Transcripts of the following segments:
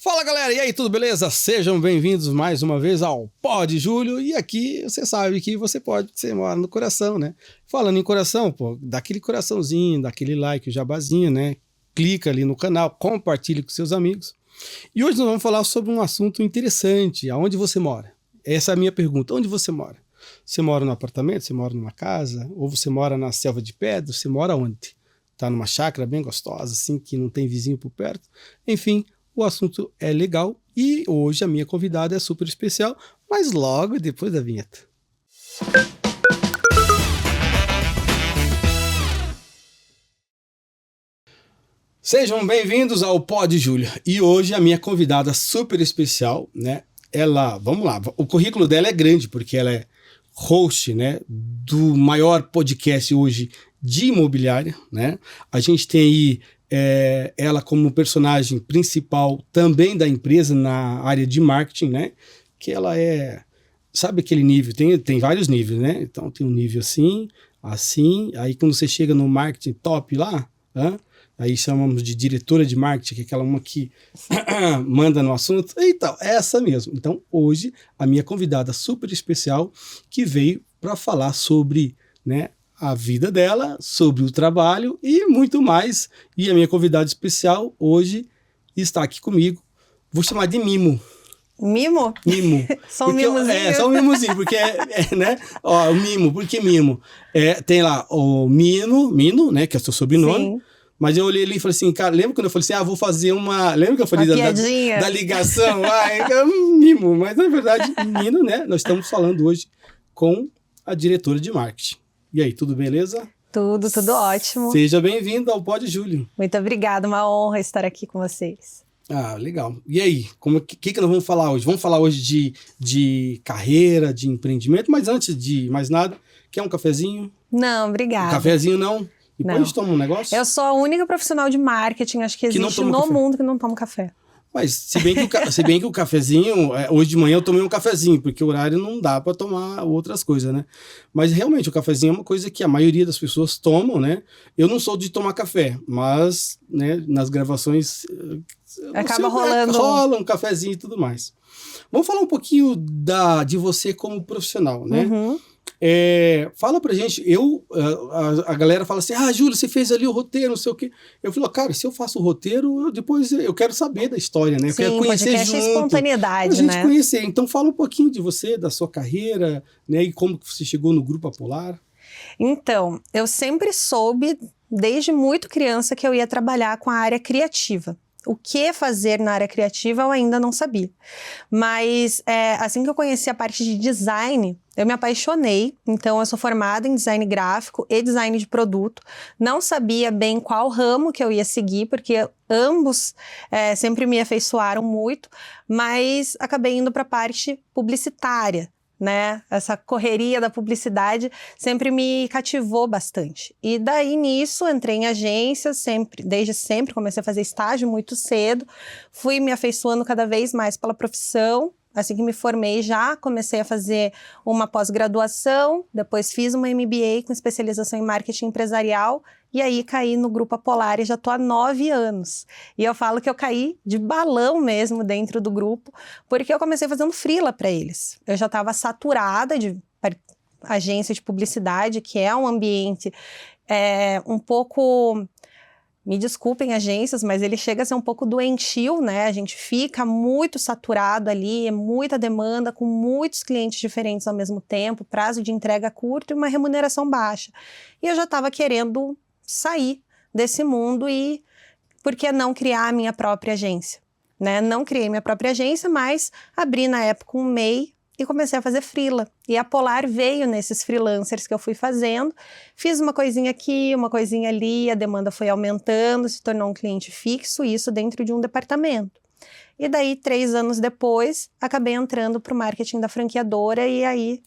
Fala galera, e aí, tudo beleza? Sejam bem-vindos mais uma vez ao Pod Júlio. E aqui você sabe que você mora no coração, né? Falando em coração, pô, dá aquele coraçãozinho, dá aquele like, o jabazinho, né? Clica ali no canal, compartilhe com seus amigos. E hoje nós vamos falar sobre um assunto interessante. Aonde você mora? Essa é a minha pergunta. Onde você mora? Você mora num apartamento? Você mora numa casa? Ou você mora na selva de pedra? Você mora onde? Tá numa chácara bem gostosa, assim, que não tem vizinho por perto? Enfim, o assunto é legal e hoje a minha convidada é super especial, mas logo depois da vinheta. Sejam bem-vindos ao Pod Júlio. E hoje a minha convidada super especial, né? Ela, vamos lá, o currículo dela é grande porque ela é host, né, do maior podcast hoje de imobiliária, né? A gente tem aí ela como personagem principal também da empresa na área de marketing, né? Que ela sabe aquele nível, tem vários níveis, né? Então tem um nível assim, aí quando você chega no marketing top lá, né? Aí chamamos de diretora de marketing, que é aquela uma que manda no assunto, então, é essa mesmo. Então hoje a minha convidada super especial que veio para falar sobre, né, a vida dela, sobre o trabalho e muito mais. E a minha convidada especial hoje está aqui comigo. Vou chamar de Mimo. Mimo? Mimo. Só um mimozinho? Só um mimozinho, porque né? Ó, o Mimo, por que Mimo? Tem lá o Mino, né, que é o seu sobrenome. Sim. Mas eu olhei ali e falei assim, cara, lembra quando eu falei assim, vou fazer uma... Lembra que eu falei da ligação? Mimo, mas na verdade, Mino, né? Nós estamos falando hoje com a diretora de marketing. E aí, tudo beleza? Tudo ótimo. Seja bem-vindo ao Pod Júlio. Muito obrigada, uma honra estar aqui com vocês. Ah, legal. E aí, o que nós vamos falar hoje? Vamos falar hoje de carreira, de empreendimento, mas antes de mais nada, quer um cafezinho? Não, obrigada. Um cafezinho não? Depois a gente toma um negócio? Eu sou a única profissional de marketing, acho que existe no mundo que não toma café. Mas, se bem que o cafezinho, hoje de manhã eu tomei um cafezinho, porque o horário não dá para tomar outras coisas, né? Mas, realmente, o cafezinho é uma coisa que a maioria das pessoas tomam, né? Eu não sou de tomar café, mas, né, nas gravações... Acaba rolando. Rola um cafezinho e tudo mais. Vamos falar um pouquinho de você como profissional, né? Uhum. Fala pra gente, a galera fala assim, Júlio, você fez ali o roteiro, não sei o quê. Eu falo, cara, se eu faço o roteiro, depois eu quero saber da história, né? Eu quero conhecer junto. Espontaneidade, a gente né? Conhecer. Então fala um pouquinho de você, da sua carreira, né? E como que você chegou no Grupo Apolar. Então, eu sempre soube, desde muito criança, que eu ia trabalhar com a área criativa. O que fazer na área criativa eu ainda não sabia. Mas assim que eu conheci a parte de design, eu me apaixonei. Então eu sou formada em design gráfico e design de produto. Não sabia bem qual ramo que eu ia seguir, porque ambos sempre me afeiçoaram muito, mas acabei indo para a parte publicitária. Né? Essa correria da publicidade sempre me cativou bastante. E daí nisso entrei em agências, desde sempre comecei a fazer estágio muito cedo, fui me afeiçoando cada vez mais pela profissão. Assim que me formei já comecei a fazer uma pós-graduação, depois fiz uma MBA com especialização em marketing empresarial e aí caí no Grupo Apolar e já estou há 9 anos. E eu falo que eu caí de balão mesmo dentro do grupo, porque eu comecei fazendo freela para eles. Eu já estava saturada de agência de publicidade, que é um ambiente um pouco... Me desculpem, agências, mas ele chega a ser um pouco doentio, né? A gente fica muito saturado ali, é muita demanda, com muitos clientes diferentes ao mesmo tempo, prazo de entrega curto e uma remuneração baixa. E eu já estava querendo sair desse mundo e por que não criar a minha própria agência? Né? Não criei minha própria agência, mas abri na época um MEI, e comecei a fazer freela. E a Polar veio nesses freelancers que eu fui fazendo. Fiz uma coisinha aqui, uma coisinha ali, a demanda foi aumentando, se tornou um cliente fixo, isso dentro de um departamento. E daí, 3 anos depois, acabei entrando para o marketing da franqueadora e aí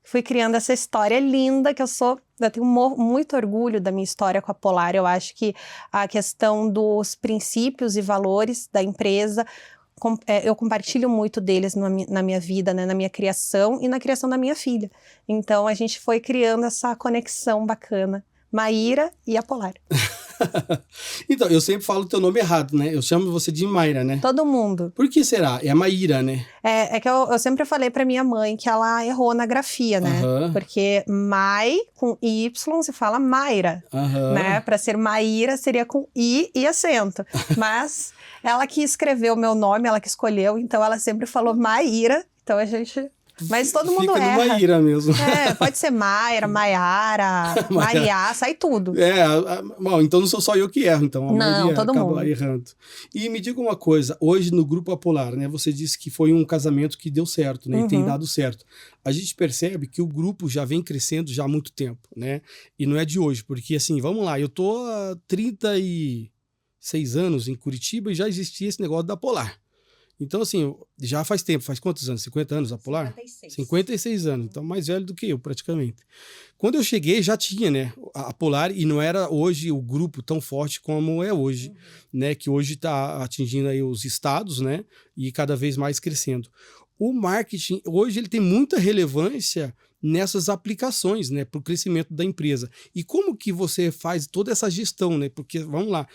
fui criando essa história linda que eu tenho muito orgulho da minha história com a Polar. Eu acho que a questão dos princípios e valores da empresa, eu compartilho muito deles na minha vida, né, na minha criação e na criação da minha filha. Então, a gente foi criando essa conexão bacana. Maíra e a Polar. Então, eu sempre falo o teu nome errado, né? Eu chamo você de Mayra, né? Todo mundo. Por que será? É a Maíra, né? É que eu sempre falei pra minha mãe que ela errou na grafia, né? Aham. Porque Mai com Y se fala Mayra, né? Aham. Pra ser Maíra seria com I e acento. Mas ela que escreveu o meu nome, ela que escolheu, então ela sempre falou Maíra. Então a gente... Mas todo mundo Fica no erra. Maíra mesmo. Pode ser Mayra, Maiara, Mariá, sai tudo. Bom, então não sou só eu que erro, então a Não, maioria todo acaba mundo. errando. E me diga uma coisa, hoje no Grupo Apolar, né, você disse que foi um casamento que deu certo, né, e tem dado certo. A gente percebe que o grupo já vem crescendo já há muito tempo, né, e não é de hoje, porque assim, vamos lá, eu tô há 36 anos em Curitiba e já existia esse negócio da Polar. Então, assim, já faz tempo, faz quantos anos? 50 anos a Polar? 56. 56 anos, então mais velho do que eu, praticamente. Quando eu cheguei, já tinha, né, a Polar, e não era hoje o grupo tão forte como é hoje, né, que hoje está atingindo aí os estados, né, e cada vez mais crescendo. O marketing, hoje, ele tem muita relevância nessas aplicações, né, para o crescimento da empresa. E como que você faz toda essa gestão, né? Porque, vamos lá,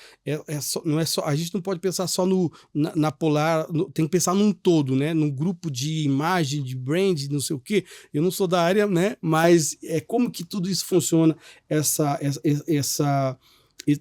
não é só, a gente não pode pensar só na Polar, tem que pensar num todo, né? Num grupo de imagem, de brand, não sei o quê. Eu não sou da área, né? Mas como que tudo isso funciona,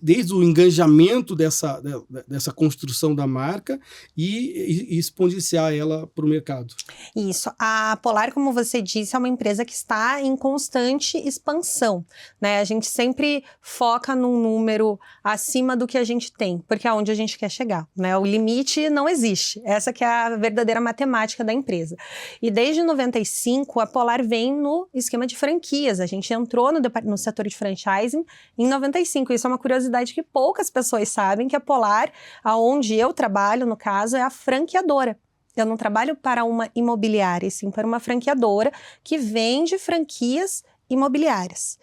desde o engajamento dessa construção da marca e exponenciar ela para o mercado. Isso. A Polar, como você disse, é uma empresa que está em constante expansão, né? A gente sempre foca num número acima do que a gente tem, porque é onde a gente quer chegar, né? O limite não existe. Essa que é a verdadeira matemática da empresa. E desde 95, a Polar vem no esquema de franquias. A gente entrou no setor de franchising em 95. Isso é uma curiosidade que poucas pessoas sabem, que a Polar, aonde eu trabalho, no caso, é a franqueadora. Eu não trabalho para uma imobiliária, e sim para uma franqueadora que vende franquias imobiliárias.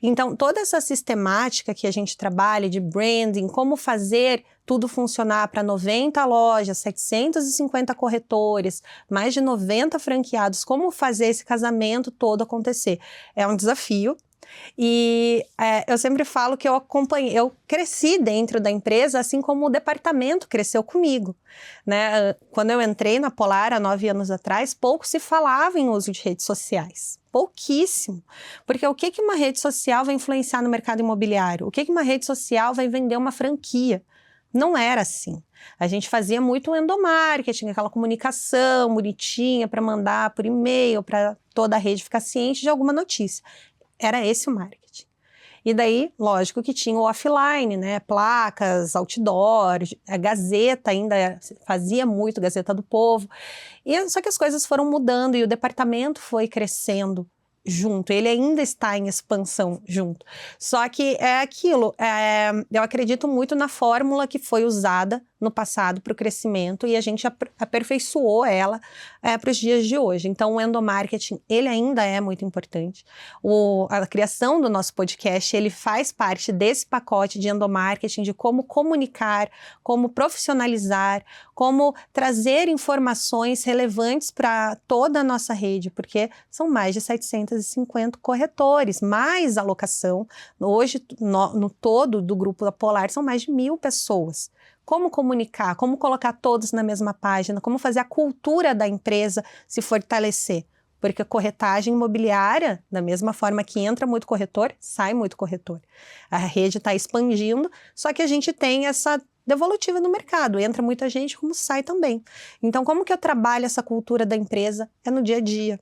Então, toda essa sistemática que a gente trabalha de branding, como fazer tudo funcionar para 90 lojas, 750 corretores, mais de 90 franqueados, como fazer esse casamento todo acontecer, é um desafio. E eu sempre falo que eu cresci dentro da empresa, assim como o departamento cresceu comigo, né? Quando eu entrei na Polar há 9 anos atrás, pouco se falava em uso de redes sociais. Pouquíssimo. Porque o que uma rede social vai influenciar no mercado imobiliário? O que uma rede social vai vender uma franquia? Não era assim. A gente fazia muito endomarketing, aquela comunicação bonitinha para mandar por e-mail, para toda a rede ficar ciente de alguma notícia. Era esse o marketing. E daí, lógico que tinha o offline, né? Placas, outdoor, a Gazeta ainda fazia muito, Gazeta do Povo. Só que as coisas foram mudando e o departamento foi crescendo junto. Ele ainda está em expansão junto. Só que é aquilo, eu acredito muito na fórmula que foi usada no passado para o crescimento e a gente aperfeiçoou ela para os dias de hoje. Então, o endomarketing, ele ainda é muito importante. A criação do nosso podcast, ele faz parte desse pacote de endomarketing, de como comunicar, como profissionalizar, como trazer informações relevantes para toda a nossa rede, porque são mais de 750 corretores, mais alocação. Hoje, no todo do grupo da Polar, são mais de 1.000 pessoas. Como comunicar, como colocar todos na mesma página, como fazer a cultura da empresa se fortalecer. Porque a corretagem imobiliária, da mesma forma que entra muito corretor, sai muito corretor. A rede está expandindo, só que a gente tem essa devolutiva no mercado. Entra muita gente, como sai também. Então, como que eu trabalho essa cultura da empresa? É no dia a dia.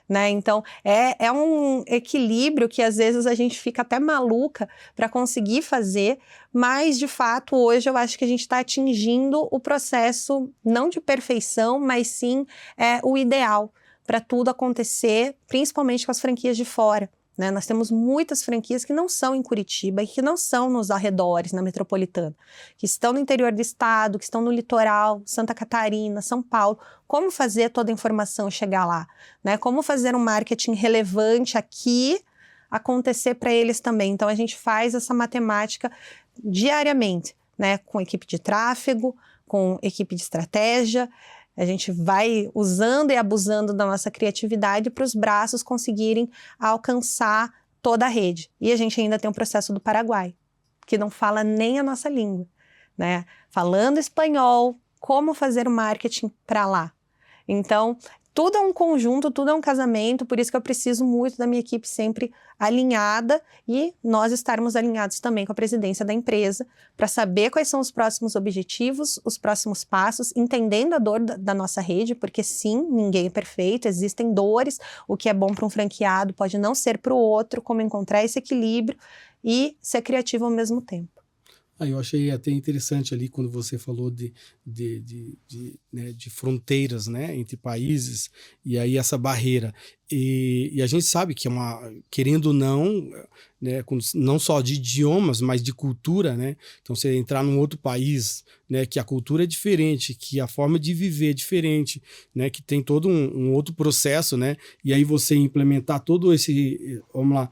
Né? Então, é um equilíbrio que às vezes a gente fica até maluca para conseguir fazer, mas de fato hoje eu acho que a gente está atingindo o processo não de perfeição, mas sim o ideal para tudo acontecer, principalmente com as franquias de fora. Né? Nós temos muitas franquias que não são em Curitiba e que não são nos arredores, na metropolitana, que estão no interior do estado, que estão no litoral, Santa Catarina, São Paulo. Como fazer toda a informação chegar lá? Né? Como fazer um marketing relevante aqui acontecer para eles também? Então, a gente faz essa matemática diariamente, né? Com equipe de tráfego, com equipe de estratégia. A gente vai usando e abusando da nossa criatividade para os braços conseguirem alcançar toda a rede. E a gente ainda tem o processo do Paraguai, que não fala nem a nossa língua, né? Falando espanhol, como fazer o marketing para lá? Então, tudo é um conjunto, tudo é um casamento, por isso que eu preciso muito da minha equipe sempre alinhada e nós estarmos alinhados também com a presidência da empresa para saber quais são os próximos objetivos, os próximos passos, entendendo a dor da nossa rede, porque sim, ninguém é perfeito, existem dores, o que é bom para um franqueado pode não ser para o outro, como encontrar esse equilíbrio e ser criativo ao mesmo tempo. Eu achei até interessante ali quando você falou né, de fronteiras, né, entre países, e aí essa barreira. E a gente sabe que é querendo ou não, né, não só de idiomas, mas de cultura, né? Então, você entrar num outro país, né, que a cultura é diferente, que a forma de viver é diferente, né, que tem todo um outro processo, né? E aí você implementar todo esse, vamos lá,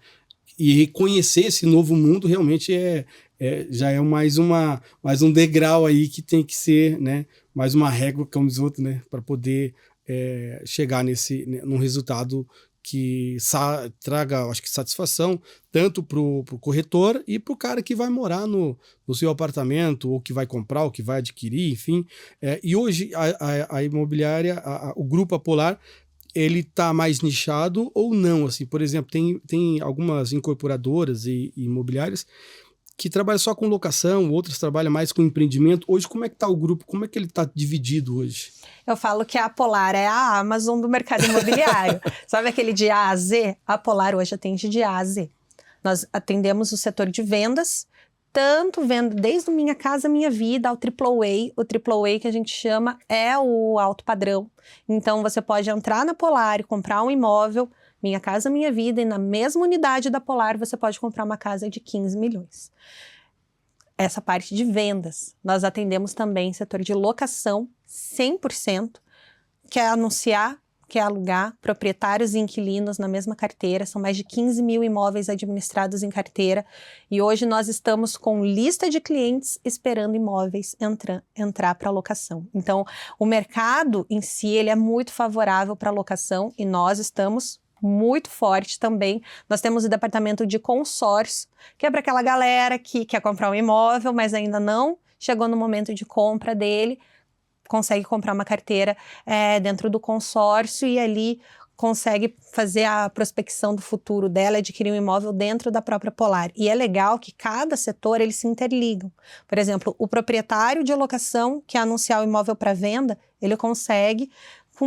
e reconhecer esse novo mundo realmente já é mais um degrau aí que tem que ser, né, mais uma régua, como diz outro, né, para poder chegar num resultado que traga, acho que, satisfação tanto para o corretor e para o cara que vai morar no seu apartamento, ou que vai comprar, ou que vai adquirir, enfim. E hoje a imobiliária, o Grupo Apolar, ele está mais nichado ou não? Assim, por exemplo, tem algumas incorporadoras e imobiliárias que trabalham só com locação, outras trabalham mais com empreendimento. Hoje, como é que está o grupo? Como é que ele está dividido hoje? Eu falo que a Apolar é a Amazon do mercado imobiliário. Sabe aquele de A a Z? A Apolar hoje atende de A a Z. Nós atendemos o setor de vendas, tanto vendo desde Minha Casa Minha Vida ao AAA. O AAA que a gente chama é o alto padrão. Então, você pode entrar na Polar e comprar um imóvel, Minha Casa Minha Vida, e na mesma unidade da Polar você pode comprar uma casa de 15 milhões. Essa parte de vendas. Nós atendemos também setor de locação, 100%, que é anunciar, que é alugar, proprietários e inquilinos na mesma carteira. São mais de 15 mil imóveis administrados em carteira. E hoje nós estamos com lista de clientes esperando imóveis entrar para locação. Então, o mercado em si ele é muito favorável para locação e nós estamos muito forte também. Nós temos o departamento de consórcio, que é para aquela galera que quer comprar um imóvel, mas ainda não chegou no momento de compra dele, consegue comprar uma carteira dentro do consórcio e ali consegue fazer a prospecção do futuro dela, adquirir um imóvel dentro da própria Polar. E é legal que cada setor, eles se interligam. Por exemplo, o proprietário de locação que anunciar o imóvel para venda, ele consegue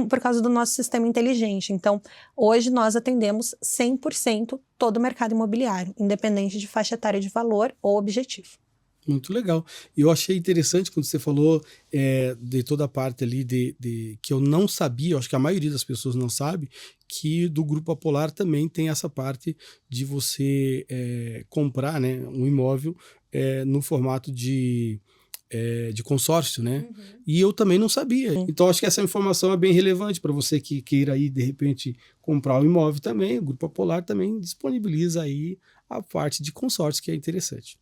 por causa do nosso sistema inteligente. Então, hoje nós atendemos 100% todo o mercado imobiliário, independente de faixa etária de valor ou objetivo. Muito legal. Eu achei interessante quando você falou de toda a parte ali que eu não sabia, eu acho que a maioria das pessoas não sabe, que do Grupo Apolar também tem essa parte de você comprar, né, um imóvel no formato de consórcio, né? Uhum. E eu também não sabia. Então, acho que essa informação é bem relevante para você que queira aí, de repente, comprar um imóvel também. O Grupo Apolar também disponibiliza aí a parte de consórcio, que é interessante.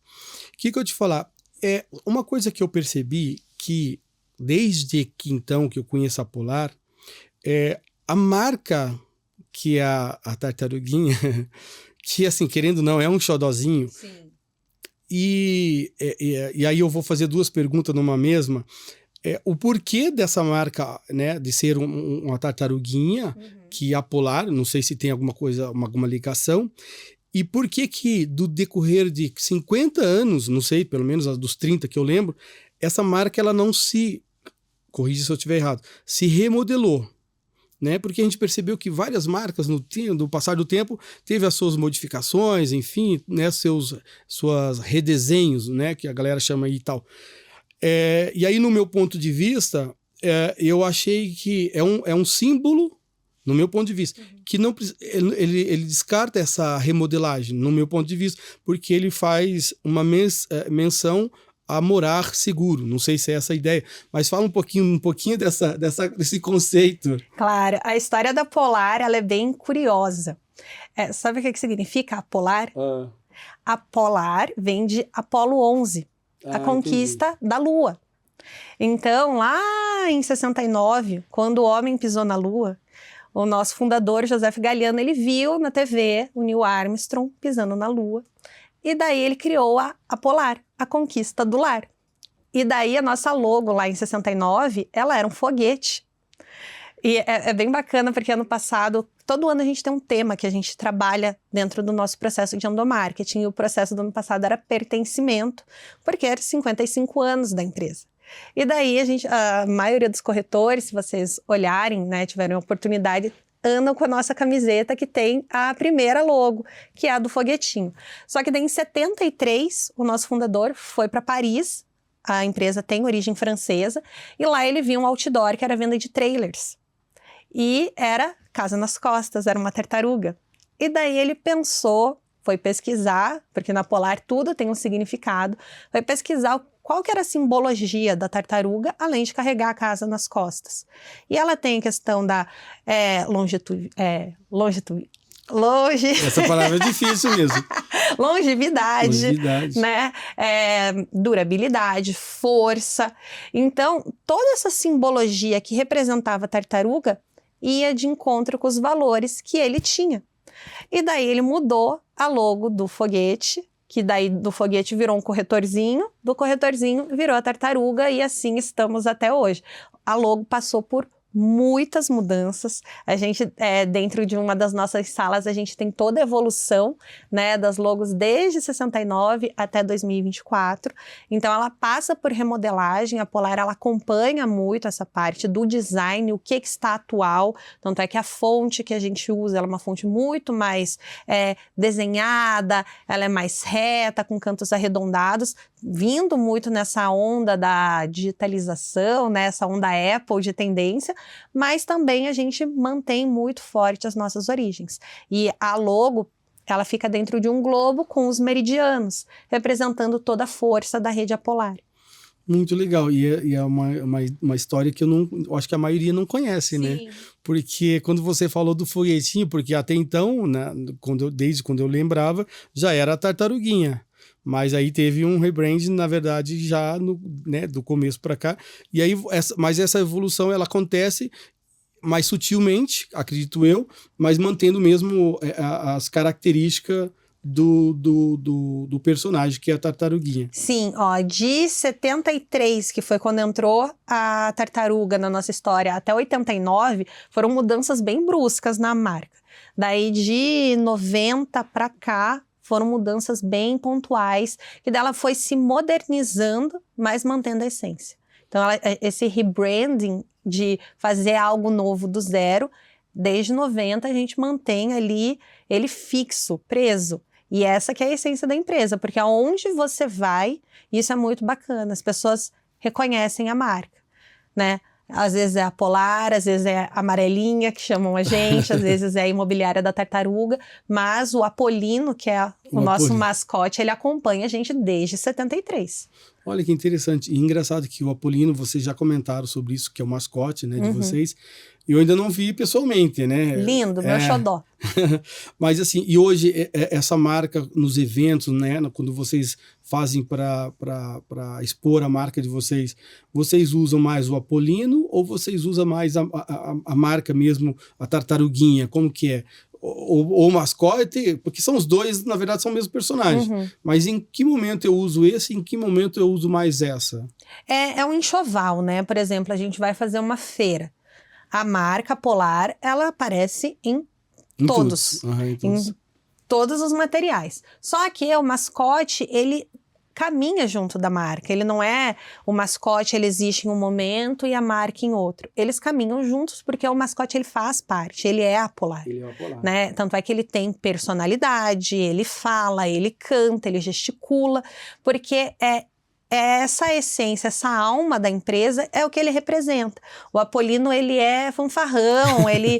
O que eu te falar? Uma coisa que eu percebi que, desde que então que eu conheço a Polar, a marca que é a tartaruguinha, que, assim, querendo ou não, é um xodozinho. Sim. E aí eu vou fazer duas perguntas numa mesma. O porquê dessa marca, né, de ser uma tartaruguinha, que a Polar, não sei se tem alguma coisa, alguma ligação, e por que do decorrer de 50 anos, não sei, pelo menos dos 30 que eu lembro, essa marca ela não se, corrija se eu estiver errado, se remodelou. Né? Porque a gente percebeu que várias marcas no passar do tempo teve as suas modificações, enfim, né, suas redesenhos, né, que a galera chama aí e tal. E aí, no meu ponto de vista, eu achei que é um símbolo, no meu ponto de vista, que não ele descarta essa remodelagem, no meu ponto de vista, porque ele faz uma menção a morar seguro. Não sei se é essa a ideia, mas fala um pouquinho desse conceito. Claro, a história da Polar ela é bem curiosa. Sabe o que significa Apolar? Apolar vem de Apolo 11, a conquista da Lua. Então, lá em 69, quando o homem pisou na Lua, o nosso fundador, Joseph Galiano, ele viu na TV o Neil Armstrong pisando na Lua. E daí ele criou a Polar, a conquista do lar. E daí a nossa logo lá em 69, ela era um foguete. E é bem bacana porque ano passado, todo ano a gente tem um tema que a gente trabalha dentro do nosso processo de endomarketing. E o processo do ano passado era pertencimento, porque era 55 anos da empresa. E daí a maioria dos corretores, se vocês olharem, né, tiverem a oportunidade, andam com a nossa camiseta que tem a primeira logo, que é a do foguetinho. Só que daí em 73, o nosso fundador foi para Paris, a empresa tem origem francesa, e lá ele viu um outdoor que era venda de trailers. E era Casa nas Costas, era uma tartaruga. E daí ele pensou, foi pesquisar, porque na Polar tudo tem um significado, foi pesquisar qual que era a simbologia da tartaruga, além de carregar a casa nas costas. E ela tem a questão da Essa palavra é difícil mesmo. Longevidade, né? Durabilidade, força. Então, toda essa simbologia que representava a tartaruga ia de encontro com os valores que ele tinha. E daí ele mudou a logo do foguete, que daí do foguete virou um corretorzinho, do corretorzinho virou a tartaruga e assim estamos até hoje. A logo passou por muitas mudanças. A gente, dentro de uma das nossas salas, a gente tem toda a evolução, né, das logos desde 69 até 2024. Então, ela passa por remodelagem. A Polar, ela acompanha muito essa parte do design, o que está atual. Tanto é que a fonte que a gente usa, ela é uma fonte muito mais desenhada, ela é mais reta, com cantos arredondados, vindo muito nessa onda da digitalização, né, essa onda Apple de tendência, mas também a gente mantém muito forte as nossas origens. E a logo, ela fica dentro de um globo com os meridianos, representando toda a força da rede apolar. Muito legal. E é uma história que eu acho que a maioria não conhece, né? Porque quando você falou do foguetinho, porque até então, né, desde quando eu lembrava, já era a tartaruguinha. Mas aí teve um rebrand, na verdade, já do começo para cá. E aí, mas essa evolução, ela acontece mais sutilmente, acredito eu, mas mantendo mesmo as características do personagem, que é a tartaruguinha. Sim, de 73, que foi quando entrou a tartaruga na nossa história, até 89, foram mudanças bem bruscas na marca. Daí, de 90 para cá, foram mudanças bem pontuais, que dela foi se modernizando, mas mantendo a essência. Então, esse rebranding de fazer algo novo do zero, desde 90 a gente mantém ali ele fixo, preso. E essa que é a essência da empresa, porque aonde você vai, isso é muito bacana, as pessoas reconhecem a marca, né? Às vezes é a Polar, às vezes é a Amarelinha, que chamam a gente, às vezes é a Imobiliária da Tartaruga, mas o Apolino, que é o nosso mascote, ele acompanha a gente desde 73. Olha que interessante. E engraçado que o Apolino, vocês já comentaram sobre isso, que é o mascote, né, de vocês. Eu ainda não vi pessoalmente, né? Lindo, meu xodó. Mas assim, e hoje essa marca nos eventos, né, quando vocês fazem para expor a marca de vocês, vocês usam mais o Apolino ou vocês usam mais a marca mesmo, a tartaruguinha? Como que é? Ou o mascote, porque são os dois, na verdade, são o mesmo personagem. Mas em que momento eu uso esse, em que momento eu uso mais essa? É um enxoval, né? Por exemplo, a gente vai fazer uma feira. A marca Polar, ela aparece em todos. Em todos os materiais. Só que o mascote, ele caminha junto da marca. Ele não é o mascote, ele existe em um momento e a marca em outro. Eles caminham juntos porque o mascote, ele faz parte, ele é a Polar. Ele é a Polar. Né? Tanto é que ele tem personalidade, ele fala, ele canta, ele gesticula, porque essa essência, essa alma da empresa é o que ele representa. O Apolino, ele é fanfarrão, ele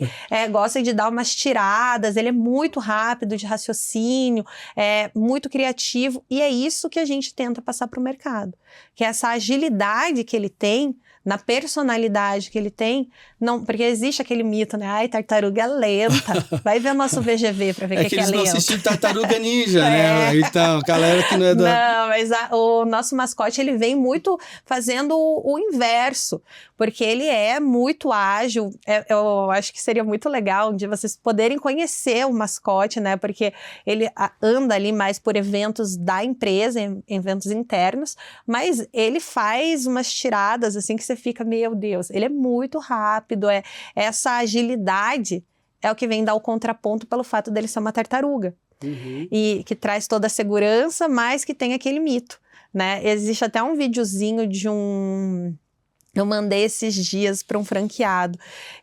gosta de dar umas tiradas, ele é muito rápido de raciocínio, é muito criativo, e é isso que a gente tenta passar para o mercado. Que essa agilidade que ele tem na personalidade que ele tem, não, porque existe aquele mito, né? Ai, tartaruga é lenta. Vai ver nosso VGV pra ver o que é eles não lento. assistiram Tartaruga Ninja, né? Então, galera que não é da... Não, mas o nosso mascote, ele vem muito fazendo o inverso, porque ele é muito ágil. Eu acho que seria muito legal de vocês poderem conhecer o mascote, né? Porque ele anda ali mais por eventos da empresa, eventos internos, mas ele faz umas tiradas assim que você fica, meu Deus, ele é muito rápido, essa agilidade é o que vem dar o contraponto pelo fato dele ser uma tartaruga. E que traz toda a segurança, mas que tem aquele mito, né? Existe até um videozinho eu mandei esses dias para um franqueado,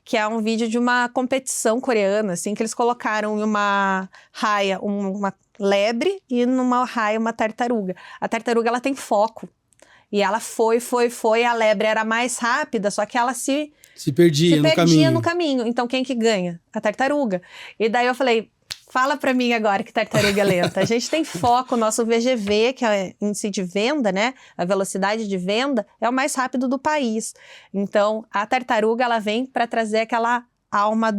que é um vídeo de uma competição coreana, assim, que eles colocaram em uma raia uma lebre e numa raia uma tartaruga. A tartaruga, ela tem foco. E ela foi, a lebre era mais rápida, só que ela se perdia no caminho. Então, quem que ganha? A tartaruga. E daí eu falei, fala pra mim agora que tartaruga é lenta. A gente tem foco, o nosso VGV, que é índice de venda, né? A velocidade de venda é o mais rápido do país. Então, a tartaruga, ela vem para trazer aquela alma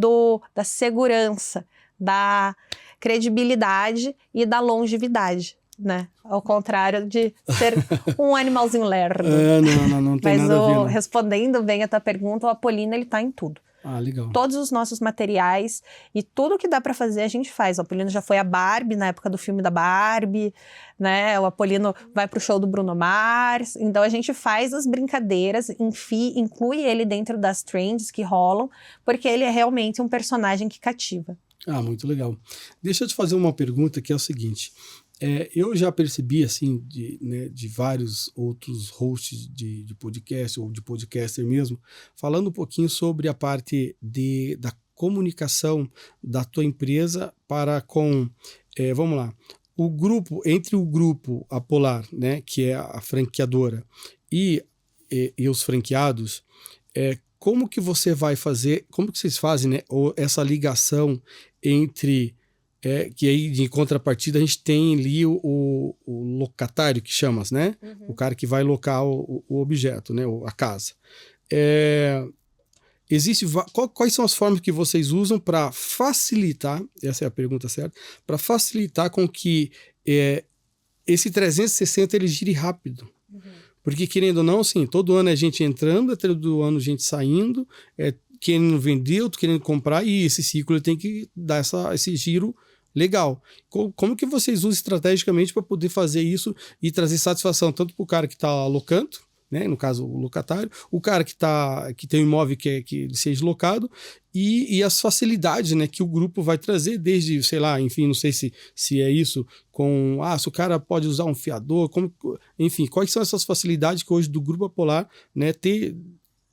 da segurança, da credibilidade e da longevidade, né? Ao contrário de ser um animalzinho lerdo. Não tem nada a ver. Não. Respondendo bem a tua pergunta, o Apolino, ele tá em tudo. Ah, legal. Todos os nossos materiais e tudo que dá para fazer a gente faz. O Apolino já foi a Barbie na época do filme da Barbie, né? O Apolino vai pro show do Bruno Mars. Então a gente faz as brincadeiras, inclui ele dentro das trends que rolam, porque ele é realmente um personagem que cativa. Ah, muito legal. Deixa eu te fazer uma pergunta que é o seguinte. Eu já percebi, assim, de vários outros hosts de podcast, ou de podcaster mesmo, falando um pouquinho sobre a parte da comunicação da tua empresa para com, vamos lá, entre o grupo Apolar, né, que é a franqueadora, e os franqueados, como que você vai fazer, como que vocês fazem, né, essa ligação entre... que aí, de contrapartida, a gente tem ali o locatário, que chama, né? O cara que vai locar o objeto, né? A casa. Quais são as formas que vocês usam para facilitar, essa é a pergunta certa, para facilitar com que esse 360 ele gire rápido? Porque, querendo ou não, assim, todo ano é gente entrando, todo ano gente saindo, querendo vender, outro querendo comprar, e esse ciclo tem que dar esse giro legal. Como que vocês usam estrategicamente para poder fazer isso e trazer satisfação tanto para o cara que está alocando, né, no caso o locatário, o cara que tem um imóvel que ele seja locado, e as facilidades, né, que o grupo vai trazer, desde, sei lá, enfim, não sei se é isso, se o cara pode usar um fiador, enfim, quais são essas facilidades que hoje do Grupo Apolar, né,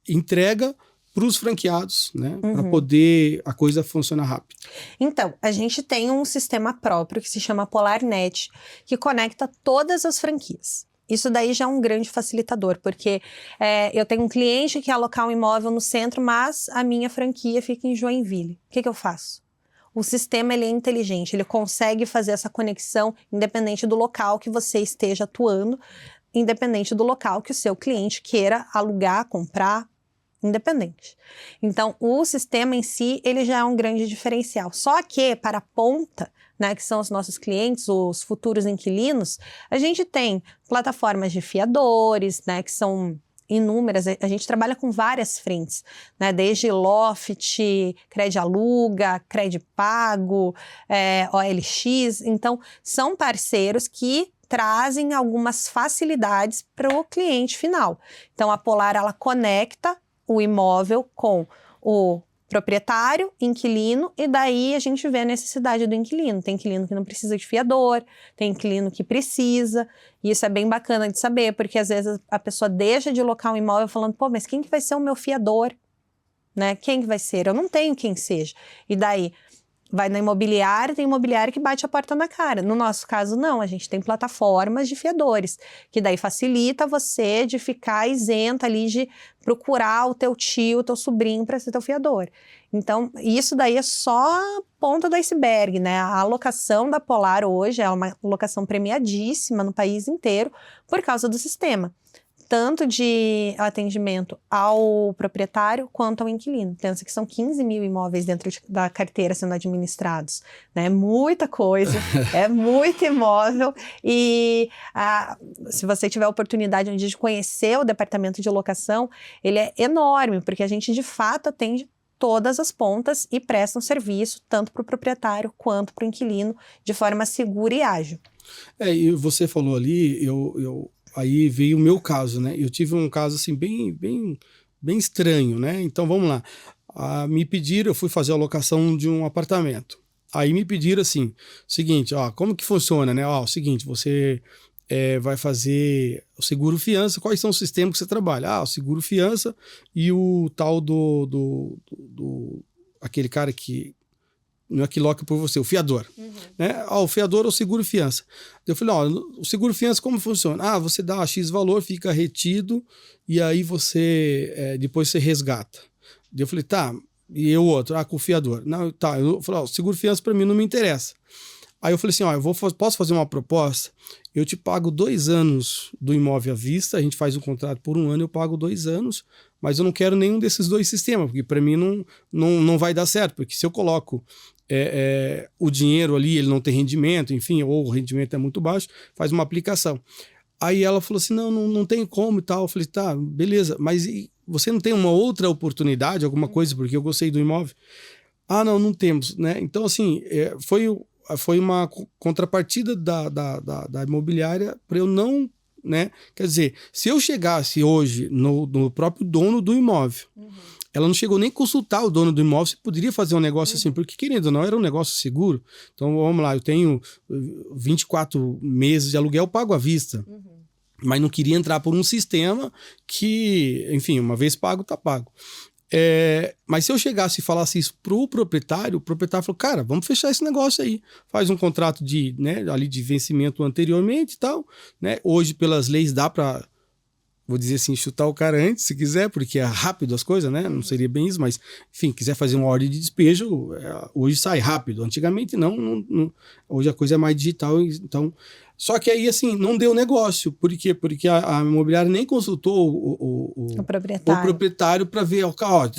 entrega para os franqueados, né, para poder a coisa funcionar rápido. Então, a gente tem um sistema próprio que se chama PolarNet, que conecta todas as franquias. Isso daí já é um grande facilitador, porque eu tenho um cliente que quer alocar um imóvel no centro, mas a minha franquia fica em Joinville. O que eu faço? O sistema, ele é inteligente, ele consegue fazer essa conexão independente do local que você esteja atuando, independente do local que o seu cliente queira alugar, comprar, independente. Então, o sistema em si, ele já é um grande diferencial. Só que, para a ponta, né, que são os nossos clientes, os futuros inquilinos, a gente tem plataformas de fiadores, né, que são inúmeras. A gente trabalha com várias frentes, né, desde Loft, Credialuga, Credipago, OLX. Então, são parceiros que trazem algumas facilidades para o cliente final. Então, a Polar, ela conecta o imóvel com o proprietário, inquilino, e daí a gente vê a necessidade do inquilino. Tem inquilino que não precisa de fiador, tem inquilino que precisa, e isso é bem bacana de saber, porque às vezes a pessoa deixa de locar um imóvel falando, pô, mas quem que vai ser o meu fiador? Né? Quem que vai ser? Eu não tenho quem seja. E daí, vai na imobiliária, tem imobiliária que bate a porta na cara. No nosso caso, não. A gente tem plataformas de fiadores, que daí facilita você de ficar isenta ali de procurar o teu tio, o teu sobrinho para ser teu fiador. Então, isso daí é só a ponta do iceberg, né? A alocação da Polar hoje é uma locação premiadíssima no país inteiro por causa do sistema. tanto de atendimento ao proprietário quanto ao inquilino. Pensa que são 15 mil imóveis dentro da carteira sendo administrados, né? Muita coisa, é muito imóvel. E se você tiver a oportunidade um dia de conhecer o departamento de locação, ele é enorme, porque a gente de fato atende todas as pontas e presta um serviço tanto para o proprietário quanto para o inquilino de forma segura e ágil. E você falou ali, aí veio o meu caso, né? Eu tive um caso assim bem estranho, né? Então vamos lá. Me pediram, eu fui fazer a locação de um apartamento. Aí me pediram assim, seguinte, como que funciona, né? O seguinte, você vai fazer o seguro fiança. Quais são os sistemas que você trabalha? O seguro fiança e o tal aquele cara que não é que loca por você, o fiador. Né? O fiador ou o seguro fiança. Eu falei, o seguro fiança como funciona? Você dá X valor, fica retido e aí você depois você resgata. Eu falei, tá, e o outro? Com o fiador. Não, tá, eu falei, o seguro fiança para mim não me interessa. Aí eu falei assim, posso fazer uma proposta? Eu te pago 2 anos do imóvel à vista, a gente faz um contrato por 1 ano, eu pago 2 anos, mas eu não quero nenhum desses 2 sistemas, porque para mim não vai dar certo, porque se eu coloco o dinheiro ali, ele não tem rendimento, enfim, ou o rendimento é muito baixo, faz uma aplicação. Aí ela falou assim, não tem como e tal. Eu falei, tá, beleza, mas você não tem uma outra oportunidade, alguma coisa, porque eu gostei do imóvel? Não temos, né? Então, assim, foi uma contrapartida da imobiliária para eu não, né? Quer dizer, se eu chegasse hoje no próprio dono do imóvel, ela não chegou nem a consultar o dono do imóvel se poderia fazer um negócio assim, porque querendo ou não, era um negócio seguro. Então, vamos lá, eu tenho 24 meses de aluguel, eu pago à vista. Mas não queria entrar por um sistema que, enfim, uma vez pago, tá pago. Mas se eu chegasse e falasse isso pro proprietário, o proprietário falou, cara, vamos fechar esse negócio aí. Faz um contrato ali de vencimento anteriormente e tal, né? Hoje, pelas leis, dá para, vou dizer assim, chutar o cara antes, se quiser, porque é rápido as coisas, né? Não seria bem isso, mas, enfim, quiser fazer uma ordem de despejo, hoje sai rápido. Antigamente não. Hoje a coisa é mais digital, então... Só que aí, assim, não deu negócio. Por quê? Porque a imobiliária nem consultou o proprietário para ver,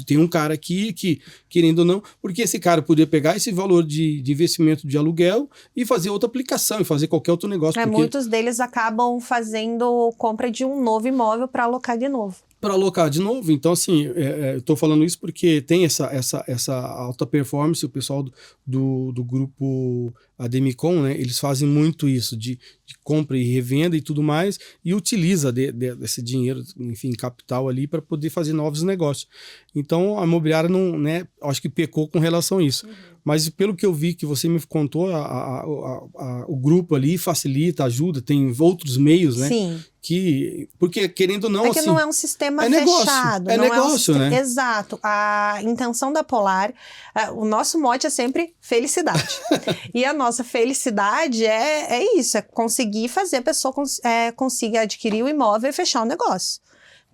tem um cara aqui que, querendo ou não, porque esse cara poderia pegar esse valor de investimento de aluguel e fazer outra aplicação, e fazer qualquer outro negócio. Porque... Muitos deles acabam fazendo compra de um novo imóvel para alocar de novo. Para alocar de novo. Então, assim, eu estou falando isso porque tem essa alta performance, o pessoal do grupo Ademicon, né, eles fazem muito isso, de compra e revenda e tudo mais, e utiliza desse dinheiro, enfim, capital ali para poder fazer novos negócios. Então, a imobiliária não, né, acho que pecou com relação a isso. Mas pelo que eu vi que você me contou, o grupo ali facilita, ajuda, tem outros meios, né? Sim. Porque, querendo ou não, é que assim, não é um sistema fechado. É negócio, né? Exato. A intenção da Polar, o nosso mote é sempre felicidade. E a nossa felicidade é isso, é conseguir fazer a pessoa consiga adquirir o imóvel e fechar o negócio.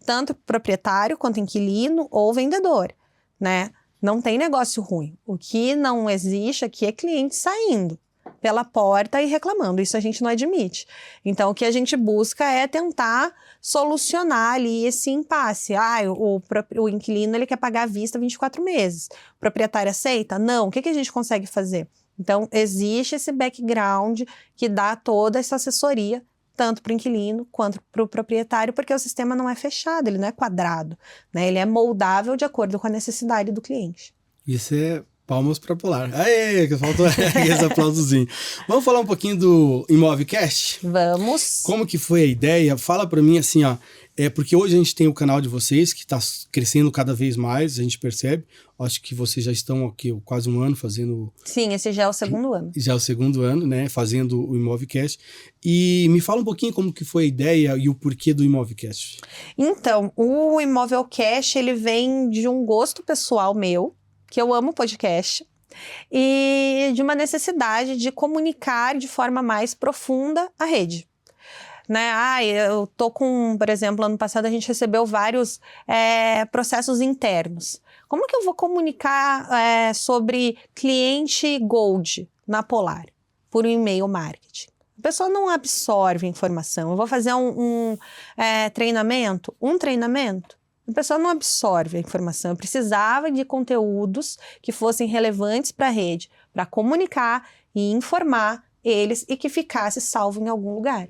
Tanto proprietário, quanto inquilino ou vendedor, né? Não tem negócio ruim. O que não existe aqui é cliente saindo pela porta e reclamando. Isso a gente não admite. Então, o que a gente busca é tentar solucionar ali esse impasse. O inquilino ele quer pagar à vista 24 meses. O proprietário aceita? Não. O que a gente consegue fazer? Então, existe esse background que dá toda essa assessoria, tanto para o inquilino quanto para o proprietário, porque o sistema não é fechado, ele não é quadrado, né? Ele é moldável de acordo com a necessidade do cliente. Isso é palmas para Polar. Aê, que faltou esse aplausozinho. Vamos falar um pouquinho do ImóvelCast? Vamos. Como que foi a ideia? Fala para mim assim, porque hoje a gente tem o canal de vocês, que está crescendo cada vez mais, a gente percebe. Acho que vocês já estão aqui quase 1 ano fazendo... Sim, esse já é o 2º ano. Já é o 2º ano, né? Fazendo o ImóvelCast. E me fala um pouquinho como que foi a ideia e o porquê do ImóvelCast. Então, o ImóvelCast, ele vem de um gosto pessoal meu, que eu amo podcast, e de uma necessidade de comunicar de forma mais profunda a rede. Né? Eu tô com, por exemplo, ano passado a gente recebeu vários processos internos. Como que eu vou comunicar sobre cliente Gold na Polar? Por um e-mail marketing. pessoa não absorve informação. Eu vou fazer um treinamento, a pessoa não absorve a informação. Eu precisava de conteúdos que fossem relevantes para a rede, para comunicar e informar eles e que ficasse salvo em algum lugar.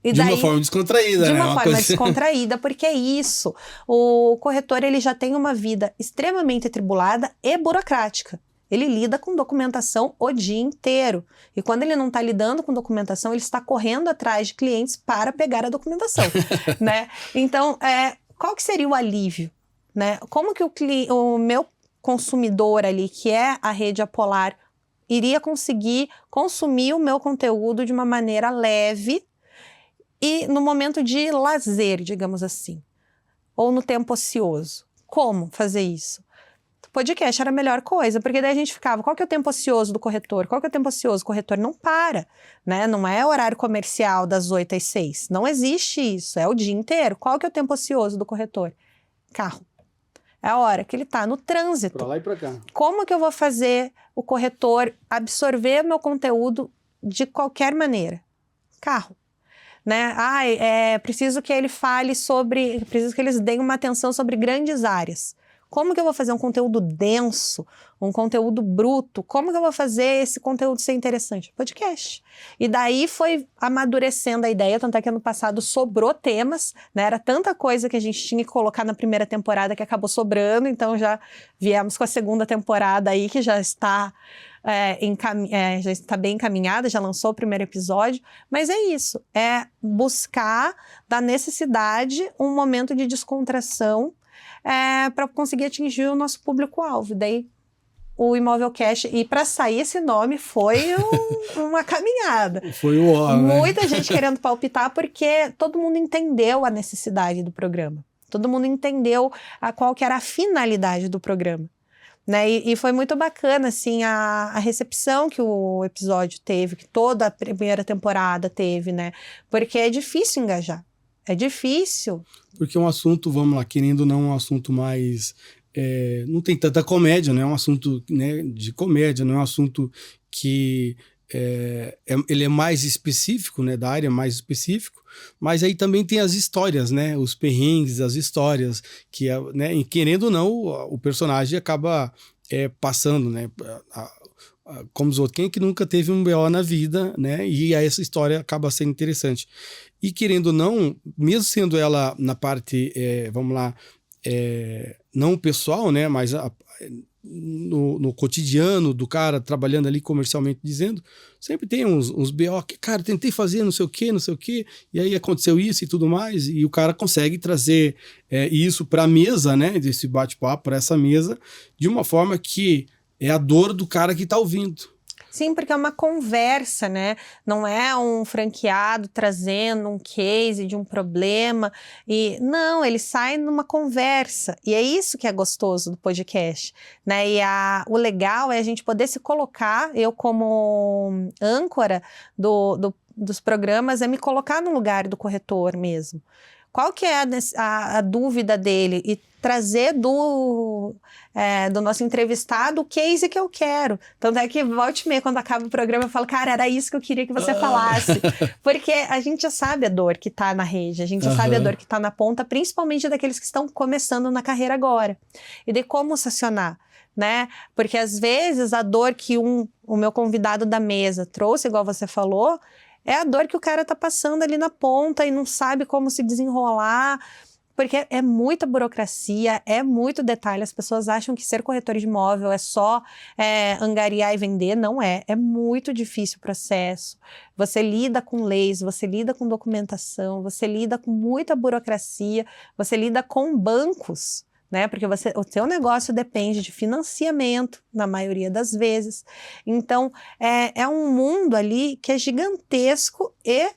E de uma forma descontraída, né? De uma forma descontraída, porque é isso. O corretor, ele já tem uma vida extremamente atribulada e burocrática. Ele lida com documentação o dia inteiro. E quando ele não está lidando com documentação, ele está correndo atrás de clientes para pegar a documentação, né? Então, qual que seria o alívio, né? Como que o meu consumidor ali, que é a rede Apolar, iria conseguir consumir o meu conteúdo de uma maneira leve e no momento de lazer, digamos assim, ou no tempo ocioso? Como fazer isso? O podcast era a melhor coisa, porque daí a gente ficava, qual que é o tempo ocioso do corretor? Qual que é o tempo ocioso? O corretor não para, né? Não é horário comercial das 8 às 6. Não existe isso, é o dia inteiro. Qual que é o tempo ocioso do corretor? Carro. É a hora que ele está no trânsito. Pra lá e pra cá. Como que eu vou fazer o corretor absorver meu conteúdo de qualquer maneira? Carro. Né? Preciso que ele fale sobre... Preciso que eles deem uma atenção sobre grandes áreas. Como que eu vou fazer um conteúdo denso, um conteúdo bruto? Como que eu vou fazer esse conteúdo ser interessante? Podcast. E daí foi amadurecendo a ideia, tanto é que ano passado sobrou temas, né? Era tanta coisa que a gente tinha que colocar na primeira temporada que acabou sobrando, então já viemos com a segunda temporada aí, que já está... já está bem encaminhada, já lançou o primeiro episódio, mas é isso, é buscar da necessidade um momento de descontração para conseguir atingir o nosso público-alvo. Daí o Imóvelcast, e para sair esse nome foi uma caminhada. Foi o ó, né? Muita gente querendo palpitar, porque todo mundo entendeu a necessidade do programa. Todo mundo entendeu qual que era a finalidade do programa. Né? E foi muito bacana, assim, a recepção que o episódio teve, que toda a primeira temporada teve, né? Porque é difícil engajar. É difícil. Porque é um assunto, vamos lá, querendo ou não, um assunto mais... não tem tanta comédia, não é um assunto, né, de comédia, não é um assunto que... ele é mais específico, né, da área mais específico, mas aí também tem as histórias, né, os perrengues, as histórias, que, né, e querendo ou não, o personagem acaba passando, né, como os outros. Quem é que nunca teve um BO na vida, né, e aí essa história acaba sendo interessante. E querendo ou não, mesmo sendo ela na parte, vamos lá, não pessoal, né, mas no cotidiano do cara trabalhando ali comercialmente dizendo, sempre tem uns BO que, cara, tentei fazer não sei o que, e aí aconteceu isso e tudo mais, e o cara consegue trazer isso para a mesa, né, desse bate-papo, para essa mesa, de uma forma que é a dor do cara que tá ouvindo. Sim, porque é uma conversa, né? Não é um franqueado trazendo um case de um problema. Não, ele sai numa conversa. E é isso que é gostoso do podcast, né? E o legal é a gente poder se colocar, eu como âncora dos programas, é me colocar no lugar do corretor mesmo. Qual que é a dúvida dele? E trazer do nosso entrevistado o case que eu quero. Tanto é que volta e meia, quando acaba o programa, eu falo, cara, era isso que eu queria que você falasse. Porque a gente já sabe a dor que tá na rede, a gente já sabe a dor que tá na ponta, principalmente daqueles que estão começando na carreira agora. E de como sacionar, né? Porque às vezes a dor que o meu convidado da mesa trouxe, igual você falou, é a dor que o cara tá passando ali na ponta e não sabe como se desenrolar, porque é muita burocracia, é muito detalhe. As pessoas acham que ser corretor de imóvel é só angariar e vender. Não é. É muito difícil o processo. Você lida com leis, você lida com documentação, você lida com muita burocracia, você lida com bancos, né? Porque o seu negócio depende de financiamento, na maioria das vezes. Então, é um mundo ali que é gigantesco e,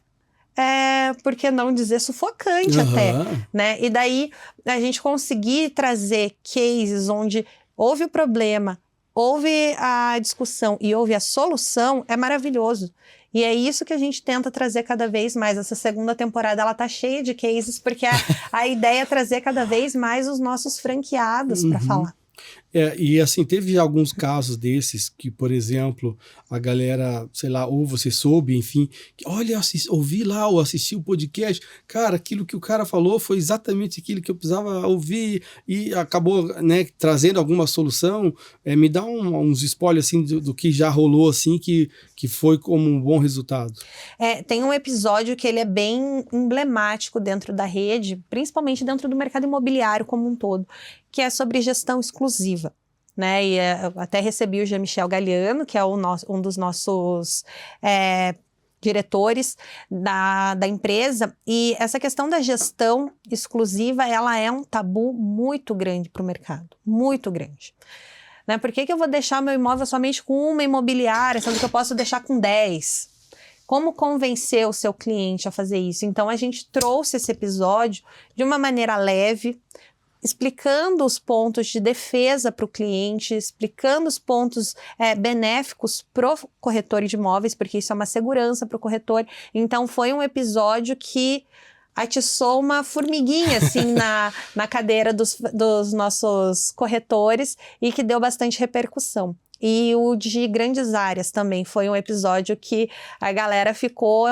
por que não dizer, sufocante até, né? E daí, a gente conseguir trazer cases onde houve o problema, houve a discussão e houve a solução, é maravilhoso. E é isso que a gente tenta trazer cada vez mais. Essa segunda temporada, ela tá cheia de cases, porque a ideia é trazer cada vez mais os nossos franqueados para falar. E assim, teve alguns casos desses que, por exemplo, a galera, sei lá, ou você soube, enfim, que, olha, ouvi lá ou assisti o podcast, cara, aquilo que o cara falou foi exatamente aquilo que eu precisava ouvir e acabou, né, trazendo alguma solução. Me dá uns spoilers, assim, do que já rolou, assim, que foi como um bom resultado. Tem um episódio que ele é bem emblemático dentro da rede, principalmente dentro do mercado imobiliário como um todo, que é sobre gestão exclusiva, né? E eu até recebi o Jean-Michel Galiano, que é um dos nossos diretores da empresa, e essa questão da gestão exclusiva, ela é um tabu muito grande para o mercado, muito grande. Né? Por que eu vou deixar meu imóvel somente com uma imobiliária, sendo que eu posso deixar com 10? Como convencer o seu cliente a fazer isso? Então, a gente trouxe esse episódio de uma maneira leve, explicando os pontos de defesa para o cliente, explicando os pontos benéficos para o corretor de imóveis, porque isso é uma segurança para o corretor. Então, foi um episódio que atiçou uma formiguinha assim na cadeira dos nossos corretores e que deu bastante repercussão. E o de grandes áreas também foi um episódio que a galera ficou